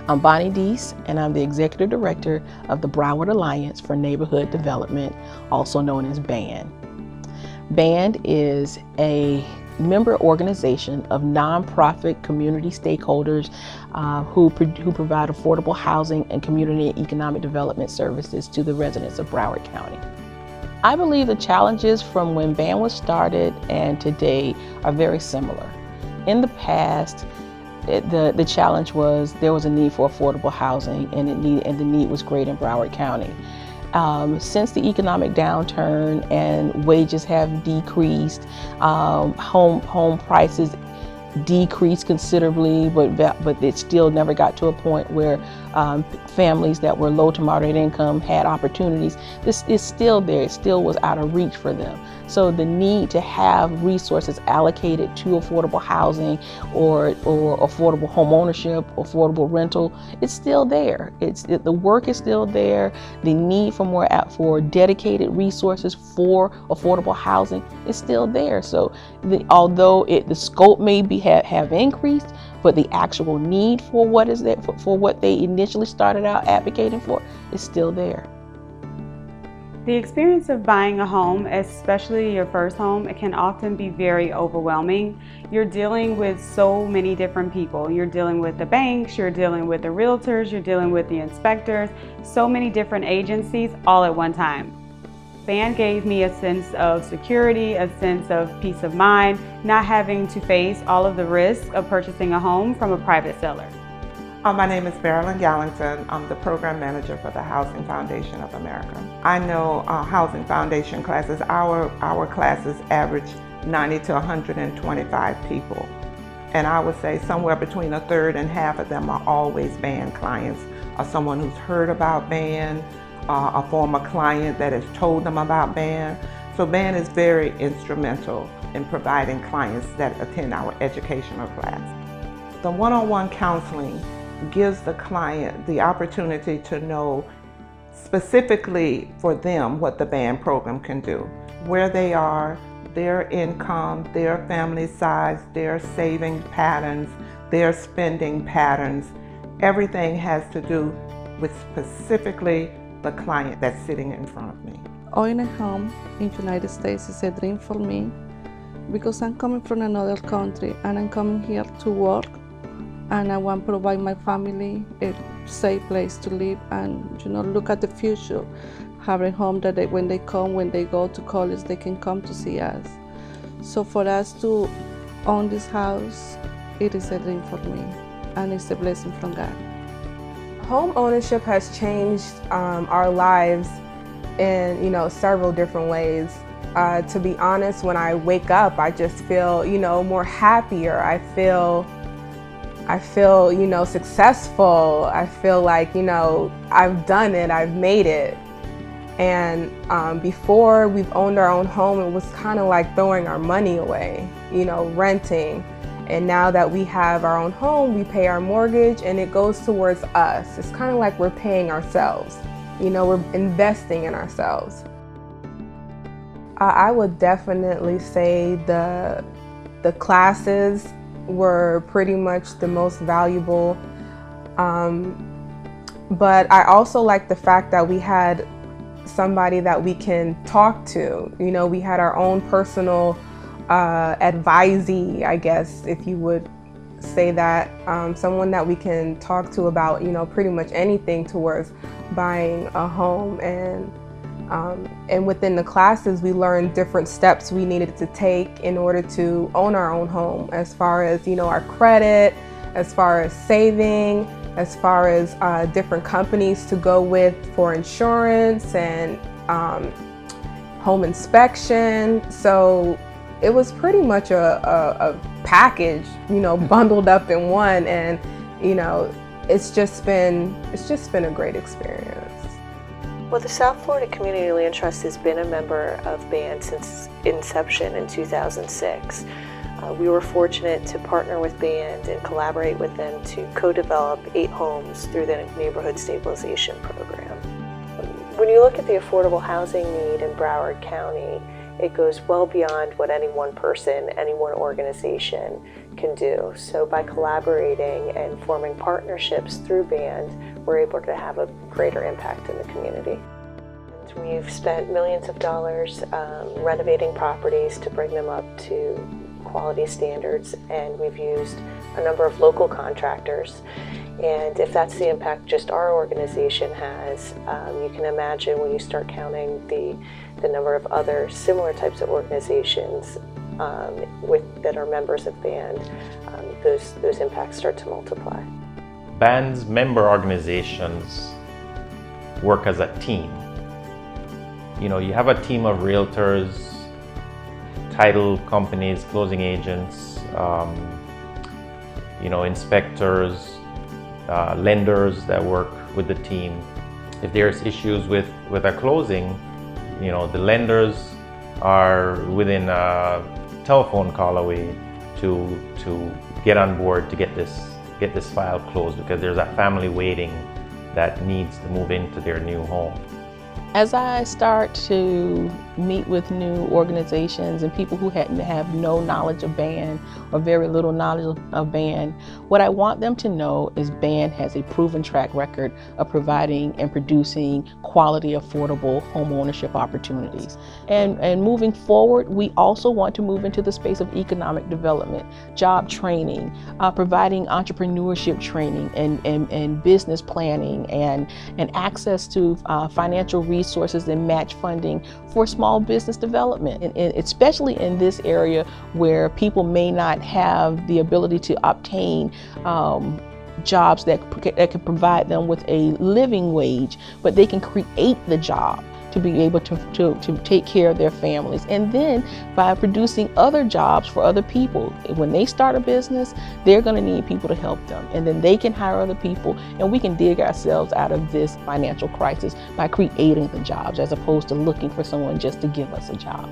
I'm Bonnie Deese, and I'm the Executive Director of the Broward Alliance for Neighborhood Development, also known as BAND. BAND is a member organization of nonprofit community stakeholders who provide affordable housing and community and economic development services to the residents of Broward County. I believe the challenges from when BAND was started and today are very similar. In the past, the challenge was there was a need for affordable housing, and the need was great in Broward County. Since the economic downturn and wages have decreased, home prices decreased considerably, but it still never got to a point where families that were low to moderate income had opportunities. This is still there. It still was out of reach for them. So the need to have resources allocated to affordable housing or affordable home ownership, affordable rental, it's still there. The work is still there. The need for dedicated resources for affordable housing is still there. So although the scope may have increased, but the actual need for what is there for what they initially started out advocating for is still there. The experience of buying a home, especially your first home, it can often be very overwhelming. You're dealing with so many different people. You're dealing with the banks, you're dealing with the realtors, you're dealing with the inspectors, so many different agencies all at one time. BAND gave me a sense of security, a sense of peace of mind, not having to face all of the risks of purchasing a home from a private seller. My name is Marilyn Gallington. I'm the program manager for the Housing Foundation of America. I know Housing Foundation classes, our classes average 90 to 125 people. And I would say somewhere between a third and half of them are always BAND clients, or someone who's heard about BAND, a former client that has told them about BAND. So BAND is very instrumental in providing clients that attend our educational class. The one-on-one counseling gives the client the opportunity to know specifically for them what the BAND program can do, where they are, their income, their family size, their saving patterns, their spending patterns. Everything has to do with specifically the client that's sitting in front of me. Owning a home in the United States is a dream for me because I'm coming from another country and I'm coming here to work, and I want to provide my family a safe place to live and look at the future, have a home that when they go to college, they can come to see us. So for us to own this house, it is a dream for me, and it's a blessing from God. Home ownership has changed our lives in several different ways. To be honest, when I wake up, I just feel more happier. I feel successful. I feel like I've done it, I've made it. And before we've owned our own home, it was kind of like throwing our money away, renting. And now that we have our own home, we pay our mortgage and it goes towards us. It's kind of like we're paying ourselves. We're investing in ourselves. I would definitely say the classes were pretty much the most valuable. But I also like the fact that we had somebody that we can talk to. We had our own personal advisee, I guess, if you would say that, someone that we can talk to about, pretty much anything towards buying a home. And within the classes, we learned different steps we needed to take in order to own our own home, as far as, our credit, as far as saving, as far as different companies to go with for insurance and home inspection. So it was pretty much a package, bundled up in one, and it's just been a great experience. Well, the South Florida Community Land Trust has been a member of BAND since inception in 2006. We were fortunate to partner with BAND and collaborate with them to co-develop 8 homes through the Neighborhood Stabilization Program. When you look at the affordable housing need in Broward County, it goes well beyond what any one person, any one organization can do. So by collaborating and forming partnerships through band, we're able to have a greater impact in the community. We've spent millions of dollars renovating properties to bring them up to quality standards, and we've used a number of local contractors. And if that's the impact just our organization has, you can imagine when you start counting the number of other similar types of organizations that are members of band, those impacts start to multiply. Band's member organizations work as a team. You know, you have a team of realtors, title companies, closing agents, you know, inspectors, lenders that work with the team. If there's issues with a closing, you know, the lenders are within a telephone call away to get on board to get this file closed, because there's a family waiting that needs to move into their new home. As I start to meet with new organizations and people who have no knowledge of band or very little knowledge of band, what I want them to know is band has a proven track record of providing and producing quality, affordable home ownership opportunities. And moving forward, we also want to move into the space of economic development, job training, providing entrepreneurship training and business planning and access to financial resources and match funding for small business development, and especially in this area where people may not have the ability to obtain jobs that can provide them with a living wage, but they can create the job to be able to take care of their families. And then by producing other jobs for other people, when they start a business, they're going to need people to help them, and then they can hire other people, and we can dig ourselves out of this financial crisis by creating the jobs as opposed to looking for someone just to give us a job.